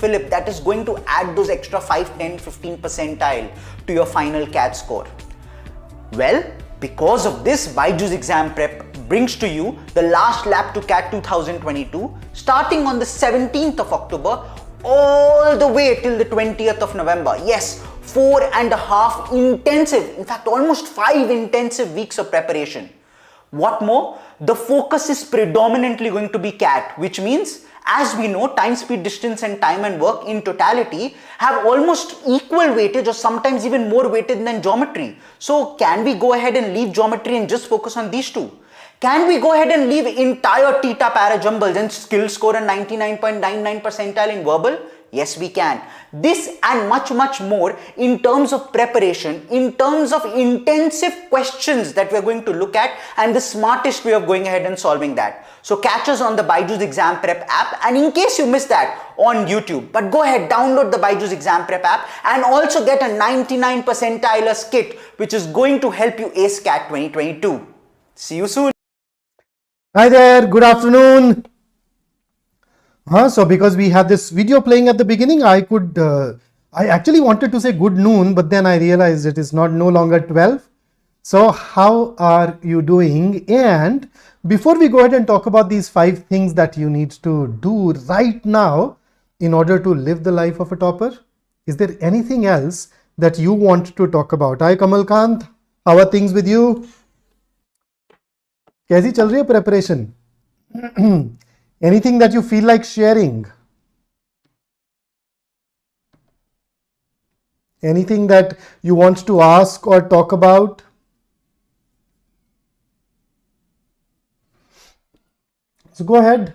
fillip that is going to add those extra 5, 10, 15 percentile to your final CAT score? Well, because of this, BYJU'S exam prep brings to you the last lap to CAT 2022 starting on the 17th of October all the way till the 20th of November. Yes, 4.5 intensive, in fact almost 5 intensive weeks of preparation. What more, the focus is predominantly going to be CAT, which means, as we know, time, speed, distance and time and work in totality have almost equal weightage or sometimes even more weightage than geometry. So can we go ahead and leave geometry and just focus on these two? Can we go ahead and leave entire theta para jumbles and still score a 99.99 percentile in verbal? Yes, we can. This and much more in terms of preparation, in terms of intensive questions that we're going to look at and the smartest way of going ahead and solving that. So catch us on the BYJU'S exam prep app, and in case you missed that, on YouTube. But go ahead, download the BYJU'S exam prep app and also get a 99 percentilers kit which is going to help you ace CAT 2022. See you soon. Hi there, good afternoon. So because we had this video playing at the beginning, I actually wanted to say good noon, but then I realized it is no longer 12. So how are you doing? And before we go ahead and talk about these 5 things that you need to do right now in order to live the life of a topper, is there anything else that you want to talk about? Hi Kamal Kant, how are things with you? कैसी चल रही है preparation? Anything that you feel like sharing? Anything that you want to ask or talk about? So go ahead.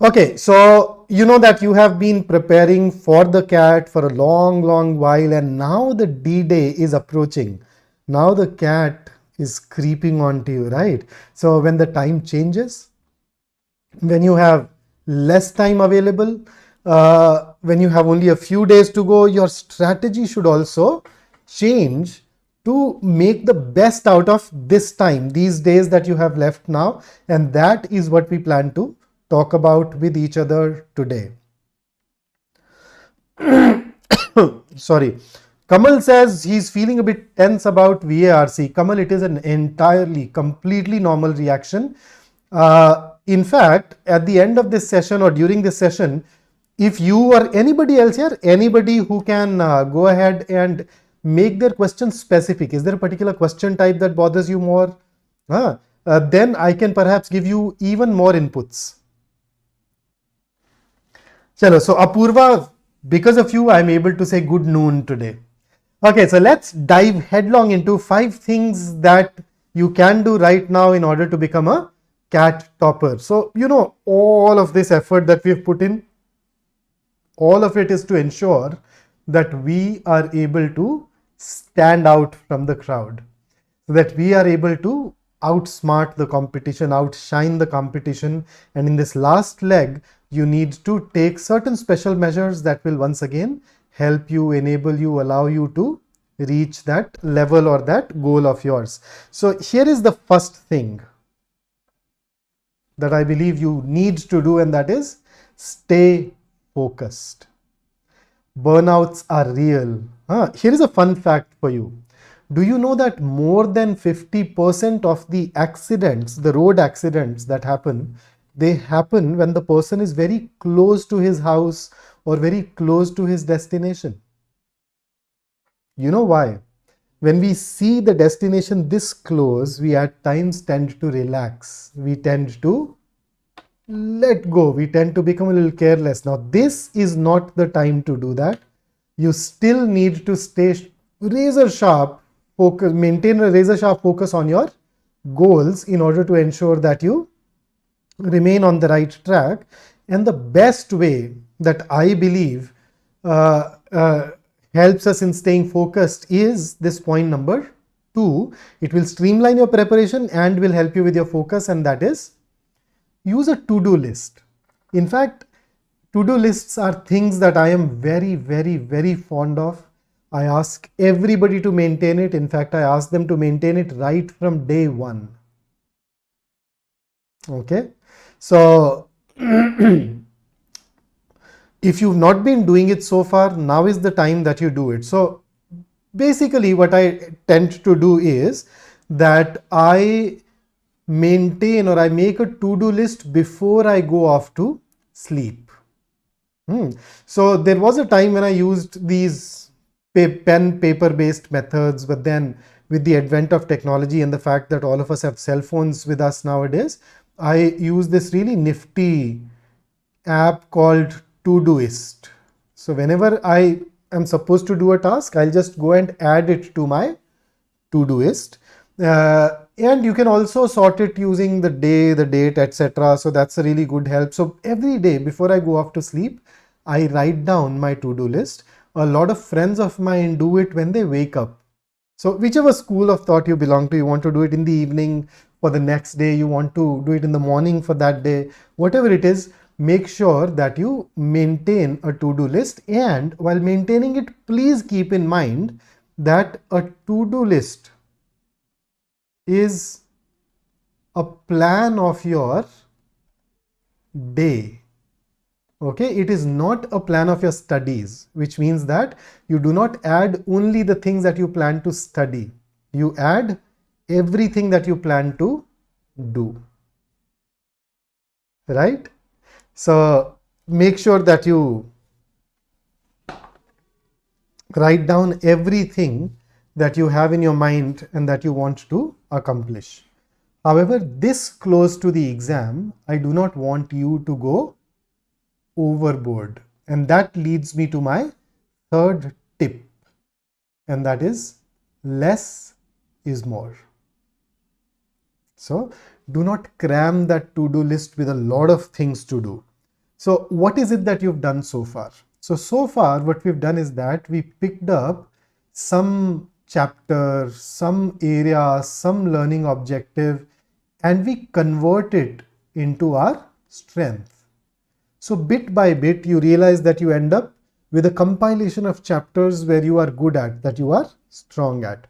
Okay, so you know that you have been preparing for the CAT for a long while, and now the D-Day is approaching. Now the CAT is creeping onto you, right? So when the time changes, when you have less time available, when you have only a few days to go, your strategy should also change to make the best out of this time, these days that you have left now. And that is what we plan to talk about with each other today. Sorry. Kamal says he's feeling a bit tense about VARC. Kamal, it is an completely normal reaction. In fact, at the end of this session or during this session, if you or anybody else here, anybody who can go ahead and make their question specific, is there a particular question type that bothers you more? Then I can perhaps give you even more inputs. Chalo, so Apurva, because of you, I'm able to say good noon today. Okay, so let's dive headlong into 5 things that you can do right now in order to become a CAT topper. So, you know, all of this effort that we've put in, all of it is to ensure that we are able to stand out from the crowd, so that we are able to outsmart the competition, outshine the competition. And in this last leg, you need to take certain special measures that will once again help you, enable you, allow you to reach that level or that goal of yours. So here is the first thing that I believe you need to do, and that is stay focused. Burnouts are real. Here is a fun fact for you. Do you know that more than 50% of the accidents, the road accidents that happen, they happen when the person is very close to his house or very close to his destination? You know why? When we see the destination this close, we at times tend to relax. We tend to let go. We tend to become a little careless. Now, this is not the time to do that. You still need to stay razor sharp, focus, maintain a razor sharp focus on your goals in order to ensure that you remain on the right track. And the best way that I believe helps us in staying focused is this point number 2. It will streamline your preparation and will help you with your focus, and that is use a to-do list. In fact, to-do lists are things that I am very fond of. I ask everybody to maintain it. In fact, I ask them to maintain it right from day 1. Okay. So If you've not been doing it so far, now is the time that you do it. So basically what I tend to do is that I maintain or I make a to-do list before I go off to sleep. So there was a time when I used these pen paper based methods, but then with the advent of technology and the fact that all of us have cell phones with us nowadays, I use this really nifty app called Todoist. So whenever I am supposed to do a task, I'll just go and add it to my Todoist. And you can also sort it using the day, the date, etc. So that's a really good help. So every day before I go off to sleep, I write down my to-do list. A lot of friends of mine do it when they wake up. So whichever school of thought you belong to, you want to do it in the evening for the next day, you want to do it in the morning for that day, whatever it is, make sure that you maintain a to-do list. And while maintaining it, please keep in mind that a to-do list is a plan of your day. Okay, it is not a plan of your studies, which means that you do not add only the things that you plan to study. You add everything that you plan to do. Right? So make sure that you write down everything that you have in your mind and that you want to accomplish. However, this close to the exam, I do not want you to go overboard. And that leads me to my third tip. And that is less is more. So do not cram that to-do list with a lot of things to do. So what is it that you've done so far? So far what we've done is that we picked up some chapter, some area, some learning objective, and we convert it into our strength. So bit by bit, you realize that you end up with a compilation of chapters where you are good at, that you are strong at.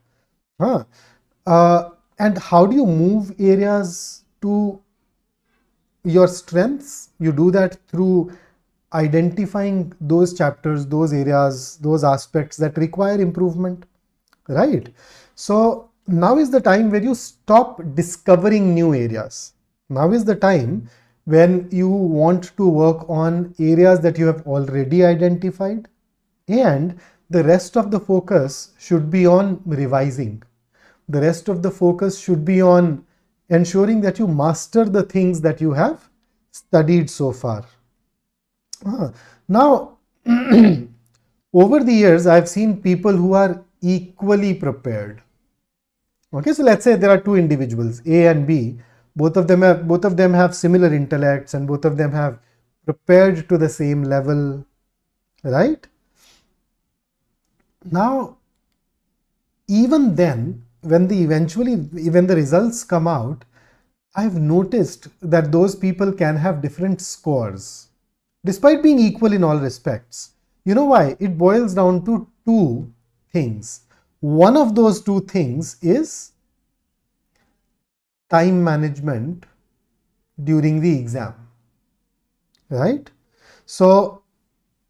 And how do you move areas to your strengths? You do that through identifying those chapters, those areas, those aspects that require improvement, right? So now is the time where you stop discovering new areas. Now is the time when you want to work on areas that you have already identified, and the rest of the focus should be on revising. The rest of the focus should be on ensuring that you master the things that you have studied so far. Now, over the years, I've seen people who are equally prepared. Okay, so let's say there are two individuals, A and B. Both of them have similar intellects, and both of them have prepared to the same level, right? Now, even then, when the results come out, I've noticed that those people can have different scores, despite being equal in all respects. You know why? It boils down to two things. One of those two things is time management during the exam, right? So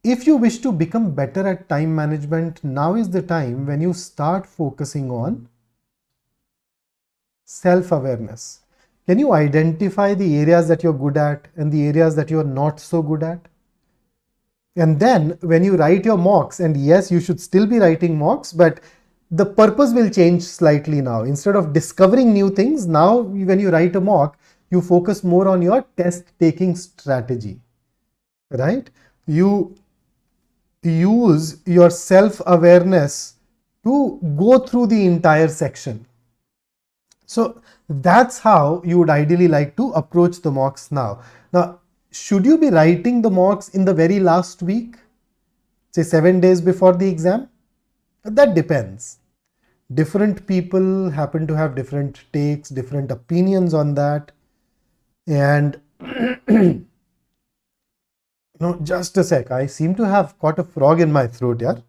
if you wish to become better at time management, now is the time when you start focusing on self-awareness. Can you identify the areas that you're good at and the areas that you're not so good at? And then when you write your mocks, and yes, you should still be writing mocks, but the purpose will change slightly now. Instead of discovering new things, now when you write a mock, you focus more on your test taking strategy, right? You use your self-awareness to go through the entire section. So that's how you would ideally like to approach the mocks now. Now, should you be writing the mocks in the very last week, say 7 days before the exam? That depends. Different people happen to have different takes, different opinions on that. And no, just a sec. I seem to have caught a frog in my throat, yeah.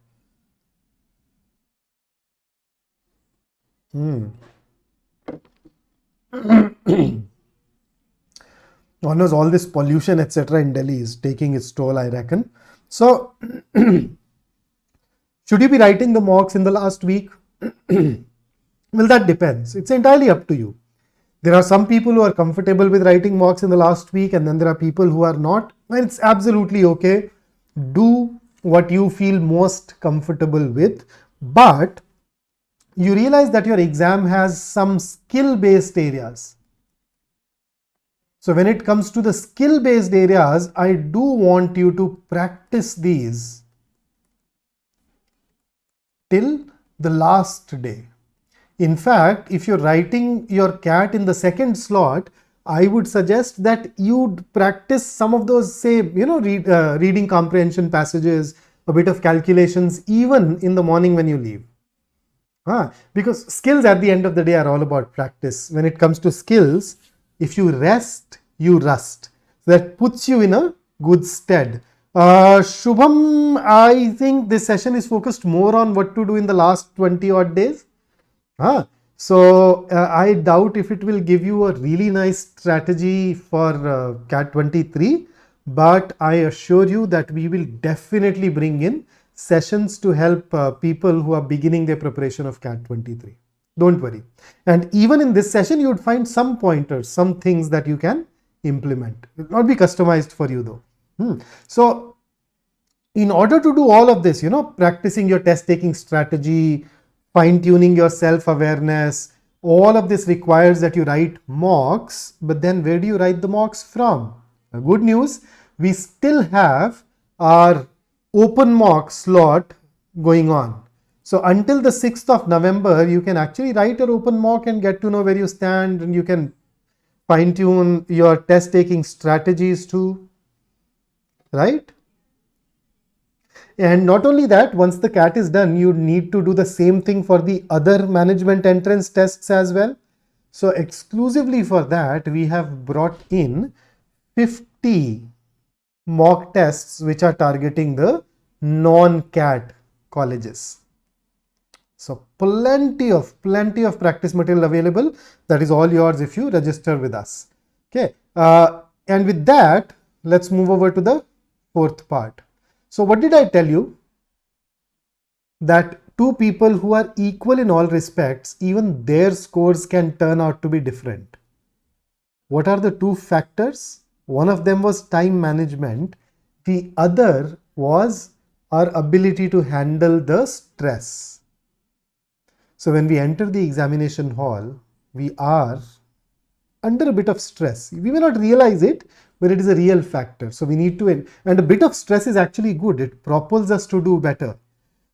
One knows all this pollution, etc. in Delhi is taking its toll, I reckon. So, should you be writing the mocks in the last week? Well, that depends. It's entirely up to you. There are some people who are comfortable with writing mocks in the last week, and then there are people who are not. And it's absolutely okay. Do what you feel most comfortable with. But you realize that your exam has some skill-based areas. So when it comes to the skill-based areas, I do want you to practice these till the last day. In fact, if you're writing your CAT in the second slot, I would suggest that you practice some of those, say, reading comprehension passages, a bit of calculations, even in the morning when you leave. Because skills at the end of the day are all about practice. When it comes to skills, if you rest, you rust. That puts you in a good stead. Shubham, I think this session is focused more on what to do in the last 20 odd days. So I doubt if it will give you a really nice strategy for CAT 23, but I assure you that we will definitely bring in sessions to help people who are beginning their preparation of CAT 23. Don't worry. And even in this session, you would find some pointers, some things that you can implement. It will not be customized for you though. So in order to do all of this, practicing your test taking strategy, fine-tuning your self-awareness, all of this requires that you write mocks. But then where do you write the mocks from? Good news, we still have our open mock slot going on. So until the 6th of November, you can actually write your open mock and get to know where you stand, and you can fine-tune your test-taking strategies too, right? And not only that, once the CAT is done, you need to do the same thing for the other management entrance tests as well. So exclusively for that, we have brought in 50 mock tests which are targeting the non-CAT colleges. So plenty of practice material available. That is all yours if you register with us. Okay. And with that, let's move over to the fourth part. So what did I tell you? That two people who are equal in all respects, even their scores can turn out to be different. What are the two factors? One of them was time management. The other was our ability to handle the stress. So when we enter the examination hall, we are under a bit of stress. We may not realize it, but it is a real factor. So we need to, and a bit of stress is actually good. It propels us to do better.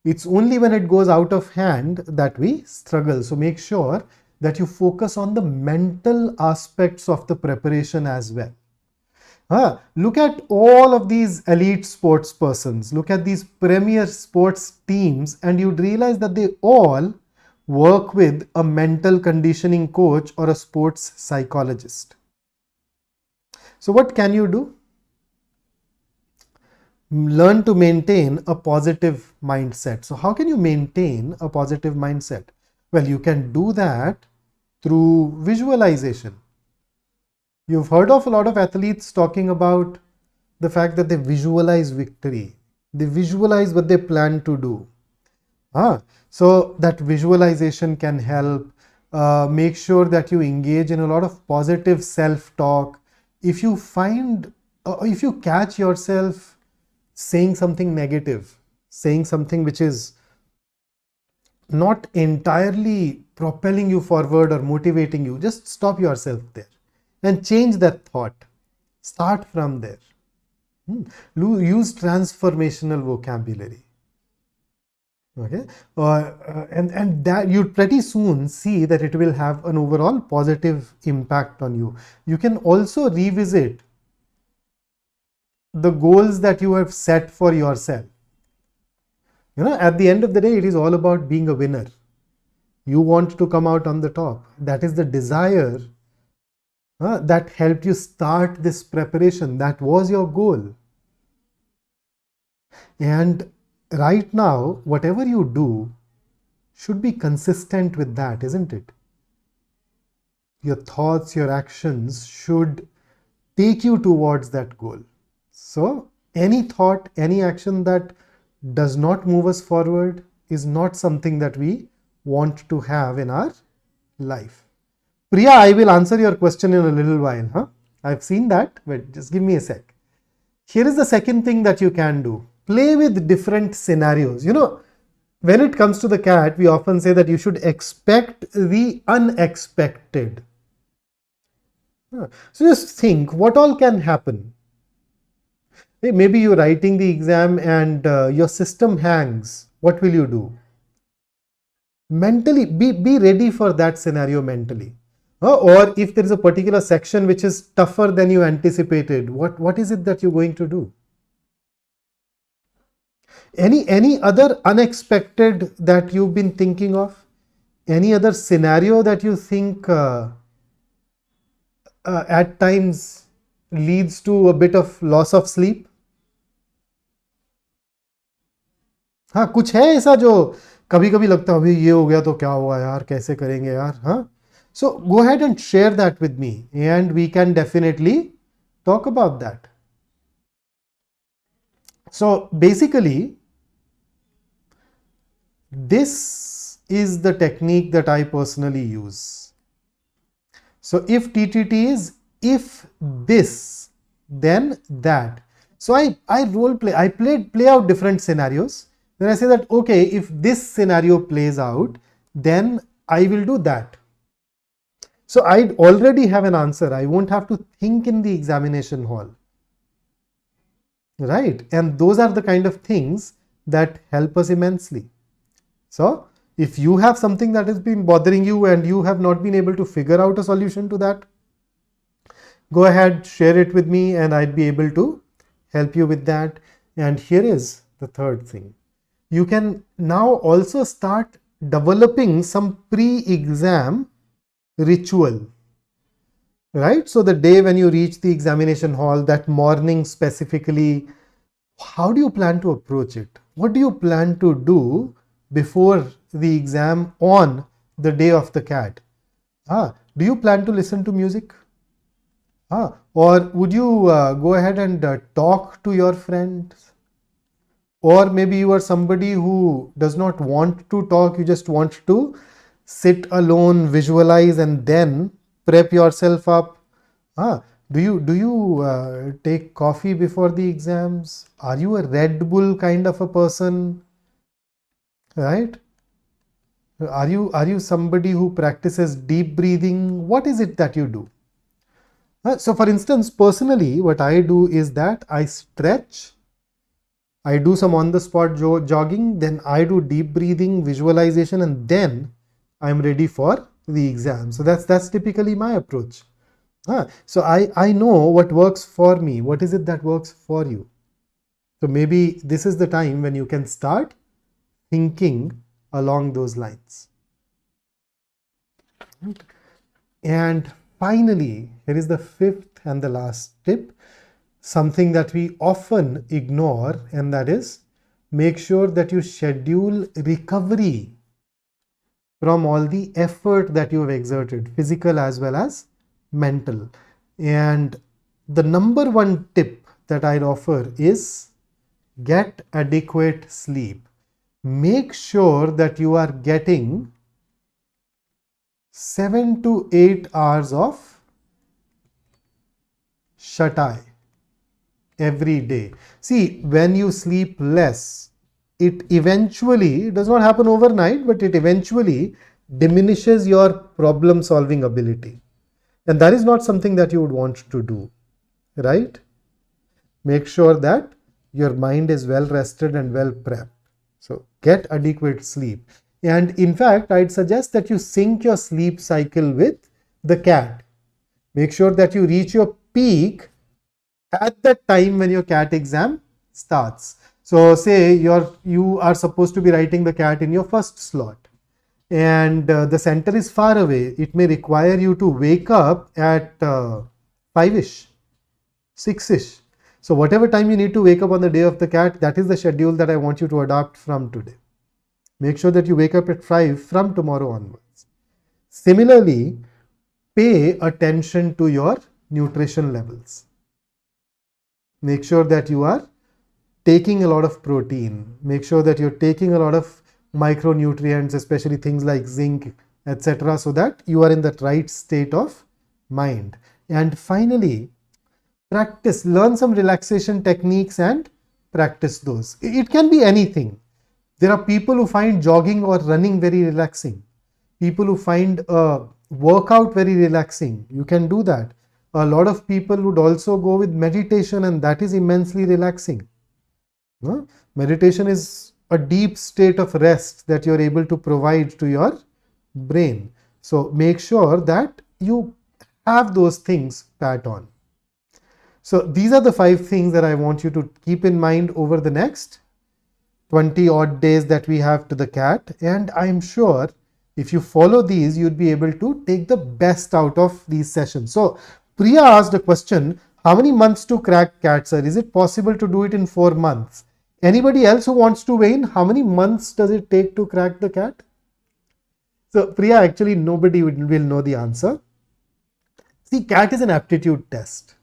It's only when it goes out of hand that we struggle. So make sure that you focus on the mental aspects of the preparation as well. Look at all of these elite sports persons. Look at these premier sports teams, and you'd realize that they all work with a mental conditioning coach or a sports psychologist. So what can you do? Learn to maintain a positive mindset. So how can you maintain a positive mindset? Well, you can do that through visualization. You've heard of a lot of athletes talking about the fact that they visualize victory. They visualize what they plan to do. So that visualization can help. Make sure that you engage in a lot of positive self-talk. If you catch yourself saying something negative, saying something which is not entirely propelling you forward or motivating you, just stop yourself there and change that thought. Start from there. Use transformational vocabulary. Okay, and that you'd pretty soon see that it will have an overall positive impact on you. You can also revisit the goals that you have set for yourself. At the end of the day, it is all about being a winner. You want to come out on the top. That is the desire that helped you start this preparation. That was your goal. And right now, whatever you do should be consistent with that, isn't it? Your thoughts, your actions should take you towards that goal. So any thought, any action that does not move us forward is not something that we want to have in our life. Priya, I will answer your question in a little while. I've seen that, but just give me a sec. Here is the second thing that you can do. Play with different scenarios. When it comes to the cat, we often say that you should expect the unexpected. So just think, what all can happen? Maybe you're writing the exam and your system hangs. What will you do? Mentally, be ready for that scenario mentally. Or if there is a particular section which is tougher than you anticipated, what is it that you're going to do? Any other unexpected that you've been thinking of? Any other scenario that you think at times leads to a bit of loss of sleep? हाँ, कुछ है ऐसा जो कभी कभी लगता है अभी ये हो गया तो क्या हुआ यार, कैसे करेंगे यार? हाँ, so go ahead and share that with me and we can definitely talk about that. So basically, this is the technique that I personally use. So if TTT is if this, then that. So I role play, I play out different scenarios. Then I say that, okay, if this scenario plays out, then I will do that. So I already have an answer. I won't have to think in the examination hall. Right? And those are the kind of things that help us immensely. So if you have something that has been bothering you and you have not been able to figure out a solution to that, go ahead, share it with me and I'd be able to help you with that. And here is the third thing. You can now also start developing some pre-exam ritual, right? So the day when you reach the examination hall, that morning specifically, how do you plan to approach it? What do you plan to do before the exam on the day of the CAT? Do you plan to listen to music? Or would you go ahead and talk to your friends? Or maybe you are somebody who does not want to talk, you just want to sit alone, visualize and then prep yourself up. Do you take coffee before the exams? Are you a Red Bull kind of a person? Right? Are you somebody who practices deep breathing? What is it that you do? So for instance, personally, what I do is that I stretch, I do some on-the-spot jogging, then I do deep breathing, visualization, and then I'm ready for the exam. So that's typically my approach. So I know what works for me. What is it that works for you? So maybe this is the time when you can start thinking along those lines. And finally, here is the fifth and the last tip. Something that we often ignore, and that is make sure that you schedule recovery from all the effort that you have exerted, physical as well as mental. And the number one tip that I'd offer is get adequate sleep. Make sure that you are getting 7 to 8 hours of shut-eye every day. See, when you sleep less, it eventually, it does not happen overnight, but it eventually diminishes your problem solving ability. And that is not something that you would want to do, right? Make sure that your mind is well rested and well prepped. So get adequate sleep. And in fact, I'd suggest that you sync your sleep cycle with the CAT. Make sure that you reach your peak at the time when your CAT exam starts. So say you are supposed to be writing the CAT in your first slot and the center is far away. It may require you to wake up at 5ish, 6ish. So whatever time you need to wake up on the day of the CAT, that is the schedule that I want you to adopt from today. Make sure that you wake up at 5 from tomorrow onwards. Similarly, pay attention to your nutrition levels. Make sure that you are taking a lot of protein. Make sure that you're taking a lot of micronutrients, especially things like zinc, etc., so that you are in that right state of mind. And finally, practice, learn some relaxation techniques and practice those. It can be anything. There are people who find jogging or running very relaxing. People who find a workout very relaxing. You can do that. A lot of people would also go with meditation, and that is immensely relaxing. Meditation is a deep state of rest that you're able to provide to your brain. So make sure that you have those things pat on. So these are the 5 things that I want you to keep in mind over the next 20 odd days that we have to the CAT, and I'm sure if you follow these, you'd be able to take the best out of these sessions. So Priya asked a question, how many months to crack CAT, sir? Is it possible to do it in 4 months? Anybody else who wants to weigh in, how many months does it take to crack the CAT? So Priya, actually nobody will know the answer. See, CAT is an aptitude test.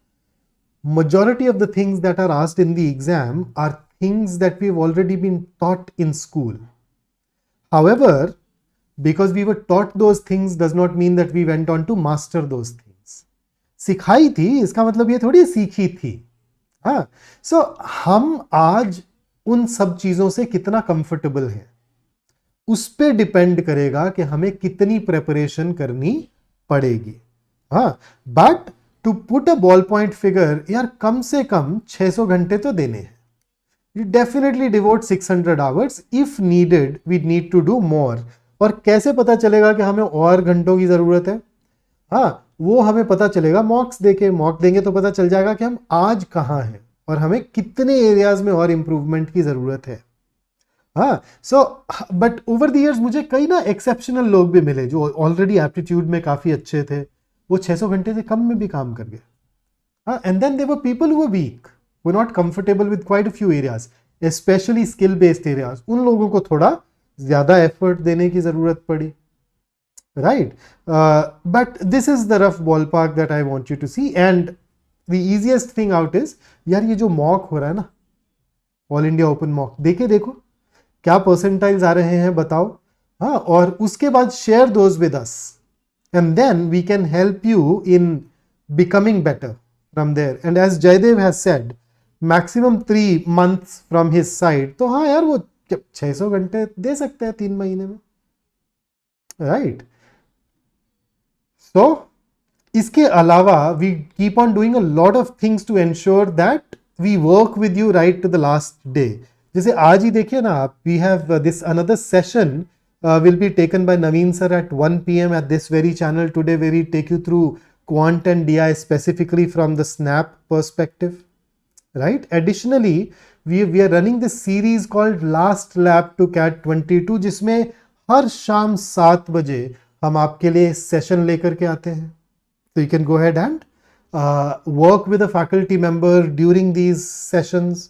Majority of the things that are asked in the exam are things that we've already been taught in school. However, because we were taught those things does not mean that we went on to master those things. सिखाई थी, इसका मतलब ये थोड़ी सीखी थी. हाँ, so हम आज उन सब चीजों से कितना कंफर्टेबल हैं, उस पे डिपेंड करेगा कि हमें कितनी प्रेपरेशन करनी पड़ेगी. हाँ, but to put a ball point figure, यार कम से कम 600 घंटे तो देने हैं. You definitely devote 600 hours. If needed, we need to do more. और कैसे पता चलेगा कि हमें और घंटों की जरूरत है? हाँ, वो हमें पता चलेगा मॉक्स देके. मॉक देंगे तो पता चल जाएगा कि हम आज कहाँ हैं और हमें कितने एरियाज में और इंप्रूवमेंट की जरूरत है. हाँ, so but over the years मुझे कई ना एक्सेप्शनल लोग भी मिले जो ऑलरेडी एप्टीट्यूड में काफी अच्छे थे. वो 600 घंटे से कम में भी काम कर गए. हाँ, and then there were people who were weak, were not comfortable with quite a few areas, especially skill based areas. उन लोगों को थोड़ा ज्यादा एफर्ट देने की जरूरत पड़ी. Right? But this is the rough ballpark that I want you to see. And the easiest thing out is, यार ये जो मॉक हो रहा है ना, ऑल इंडिया ओपन मॉक, देखो क्या परसेंटाइल्स आ रहे हैं बताओ. हाँ, और उसके बाद share those with us, and then we can help you in becoming better from there. And as Jaydev has said, maximum 3 months from his side. तो हाँ यार, वो 600 घंटे दे सकते हैं 3 महीने में. Right? So, इसके अलावा we keep on doing a lot of things to ensure that we work with you right to the last day. जैसे आज ही देखिए ना आप, we have this another session will be taken by Naveen sir at 1 PM at this very channel today, where we take you through Quant and DI specifically from the SNAP perspective, right? Additionally, we are running this series called Last Lap to CAT 22, जिसमें हर शाम 7 बजे हम आपके लिए session लेकर के आते हैं. So you can go ahead and work with a faculty member during these sessions.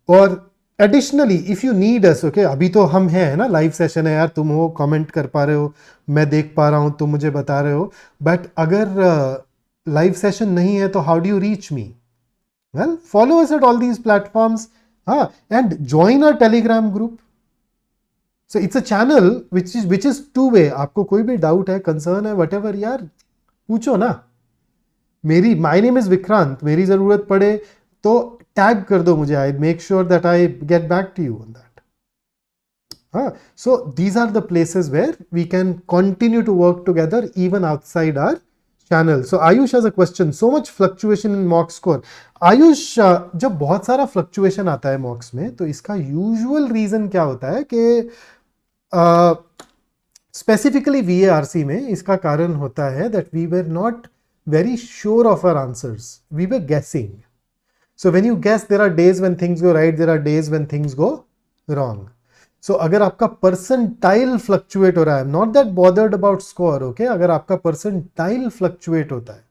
और additionally if you need us, okay, अभी तो हम हैं ना, लाइव सेशन है यार, तुम हो, कमेंट कर पा रहे हो, मैं देख पा रहा हूं, तुम मुझे बता रहे हो, बट अगर लाइव सेशन नहीं है तो how do you reach me? Well, follow us at all these platforms, हाँ, and join our Telegram group. So it's a channel which is 2 way. आपको कोई भी डाउट है, कंसर्न है, वट एवर, यार पूछो ना. माई नेम इज विक्रांत, मेरी जरूरत पड़े तो टैग कर दो मुझे. I make sure that I get back to you on that. So these are the places where we can continue to work together even outside our channel. So Ayush has a question. So much fluctuation in mock score. Ayush, जब बहुत सारा fluctuation आता है mocks में, तो इसका usual reason क्या होता है कि specifically VARC में इसका कारण होता है that we were not very sure of our answers. We were guessing. So when you guess, there are days when things go right, there are days when things go wrong. So अगर आपका percentile fluctuate हो रहा है, I'm not that bothered about score, okay? अगर आपका percentile fluctuate होता है,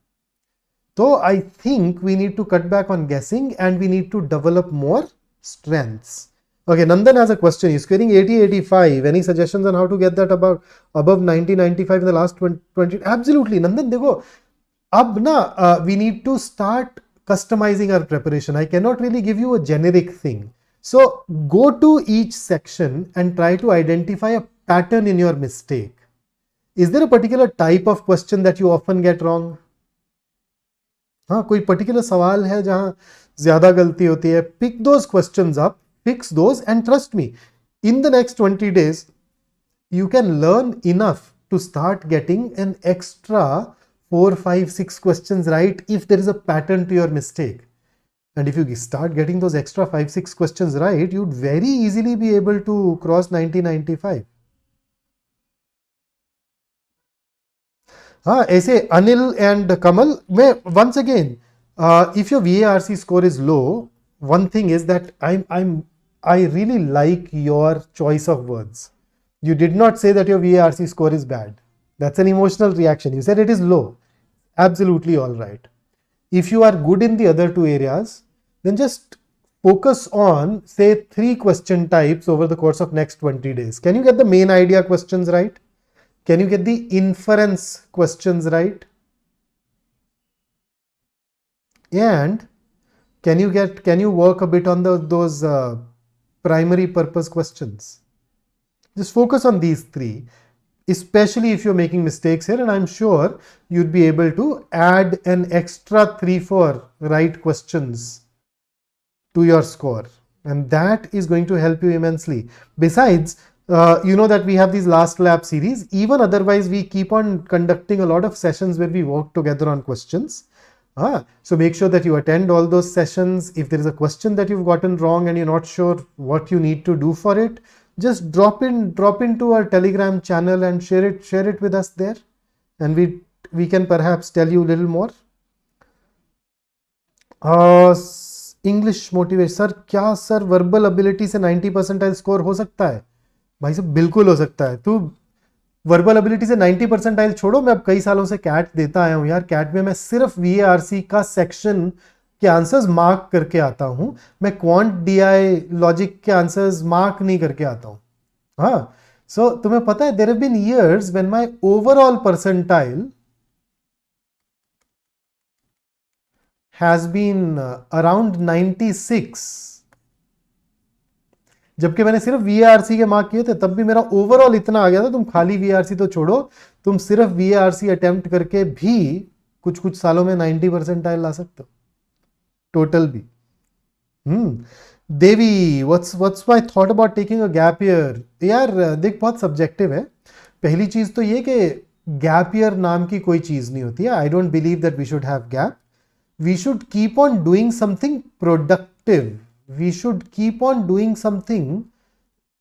तो I think we need to cut back on guessing and we need to develop more strengths. Okay, Nandan has a question. He's scoring 80, 85. Any suggestions on how to get that above 90, 95 in the last 20? Absolutely, Nandan. देखो, अब ना we need to start customizing our preparation. I cannot really give you a generic thing. So go to each section and try to identify a pattern in your mistake. Is there a particular type of question that you often get wrong? हाँ, कोई particular सवाल है जहां ज्यादा गलती होती है? Pick those questions up, fix those, and trust me, in the next 20 days, you can learn enough to start getting an extra 4, 5, 6 questions right if there is a pattern to your mistake. And if you start getting those extra 5, 6 questions right, you'd very easily be able to cross 90, 95. हाँ, ऐसे Anil and Kamal, once again, if your VARC score is low, one thing is that I really like your choice of words. You did not say that your VARC score is bad. That's an emotional reaction. You said it is low. Absolutely all right. If you are good in the other two areas, then just focus on, say, 3 question types over the course of next 20 days. Can you get the main idea questions right? Can you get the inference questions right? And can you work a bit on those primary purpose questions? Just focus on these 3, especially if you're making mistakes here, and I'm sure you'd be able to add an extra 3, 4 right questions to your score, and that is going to help you immensely. Besides, you know that we have these last lap series. Even otherwise, we keep on conducting a lot of sessions where we work together on questions. So make sure that you attend all those sessions. If there is a question that you've gotten wrong and you're not sure what you need to do for it, just drop into our Telegram channel and share it with us there, and we can perhaps tell you a little more. English motivation, sir क्या sir verbal ability से 90 percentile score हो सकता है? भाई साहब बिल्कुल हो सकता है. तू वर्बल एबिलिटी से 90 परसेंटाइल छोड़ो, मैं अब कई सालों से कैट देता आया हूं यार. कैट में मैं सिर्फ VARC का सेक्शन के आंसर्स मार्क करके आता हूं. मैं क्वांट DI लॉजिक के आंसर्स मार्क नहीं करके आता हूं. हाँ, सो तुम्हें पता है, there have been years when my overall percentile has been around 96, जबकि मैंने सिर्फ VARC के मार्क किए थे, तब भी मेरा ओवरऑल इतना आ गया था. तुम खाली VARC तो छोड़ो, तुम सिर्फ VARC अटेम्प्ट करके भी कुछ सालों में 90 परसेंटाइल ला सकते हो, टोटल भी. Devi, what's my thought about taking a gap year? यार देख, बहुत सब्जेक्टिव है. पहली चीज तो ये कि गैप ईयर नाम की कोई चीज नहीं होती है. I don't believe that we should have gap. We should keep on doing something productive. We should keep on doing something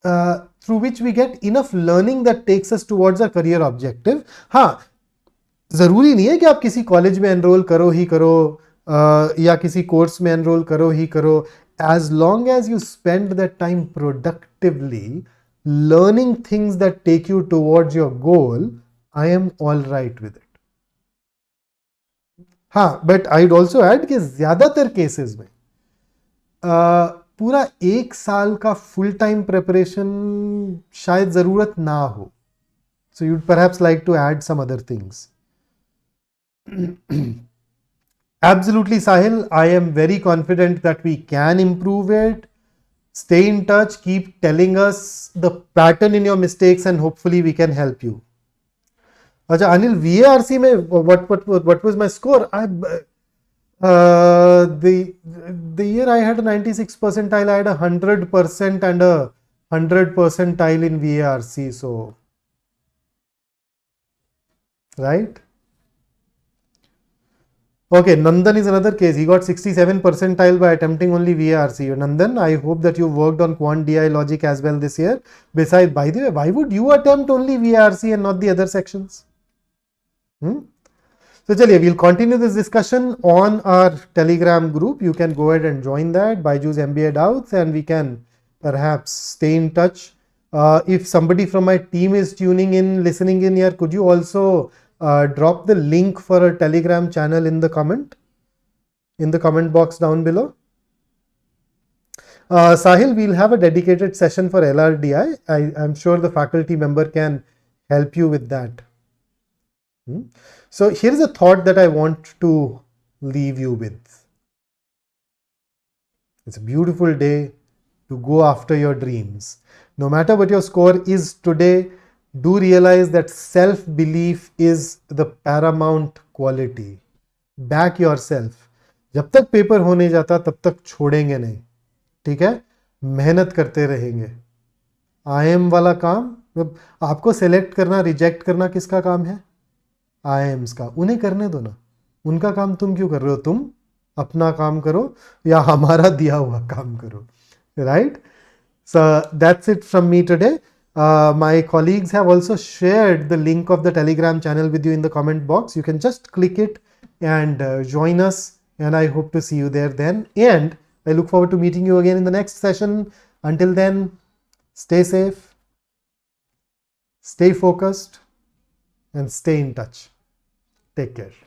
through which we get enough learning that takes us towards our career objective. हाँ, जरूरी नहीं है कि आप किसी college में enrol करो ही करो, या किसी कोर्स में एनरोल करो ही करो. As long as you spend that time productively learning things that take you towards your goal, I am all right with it. हाँ, but I would also add कि ज्यादातर केसेस में पूरा 1 साल का फुल टाइम प्रिपरेशन शायद जरूरत ना हो. So you'd perhaps like to add some other things. Absolutely, Sahil. I am very confident that we can improve it. Stay in touch. Keep telling us the pattern in your mistakes, and hopefully we can help you. अच्छा Anil, VARC में what was my score? The year I had a 96 percentile, I had 100% and a 100 percentile in VARC. So, right? Okay, Nandan is another case. He got 67 percentile by attempting only VARC. Nandan, I hope that you worked on quant DI logic as well this year. Besides, by the way, why would you attempt only VARC and not the other sections? So chaliye, we'll continue this discussion on our Telegram group. You can go ahead and join that, BYJU'S MBA Doubts, and we can perhaps stay in touch. If somebody from my team is tuning in, listening in here, could you also drop the link for a Telegram channel in the comment box down below? Sahil, we'll have a dedicated session for LRDI. I'm sure the faculty member can help you with that. So here's a thought that I want to leave you with. It's a beautiful day to go after your dreams. No matter what your score is today, do realize that self-belief is the paramount quality. Back yourself. जब तक paper होने जाता तब तक छोड़ेंगे नहीं, ठीक है, मेहनत करते रहेंगे. IIM वाला काम, आपको सेलेक्ट करना रिजेक्ट करना किसका काम है? IIMs का. उन्हें करने दो ना, उनका काम तुम क्यों कर रहे हो? तुम अपना काम करो या हमारा दिया हुआ काम करो, right? So that's it from me today. My colleagues have also shared the link of the Telegram channel with you in the comment box. You can just click it and join us, and I hope to see you there then. And I look forward to meeting you again in the next session. Until then, stay safe, stay focused, and stay in touch. Take care.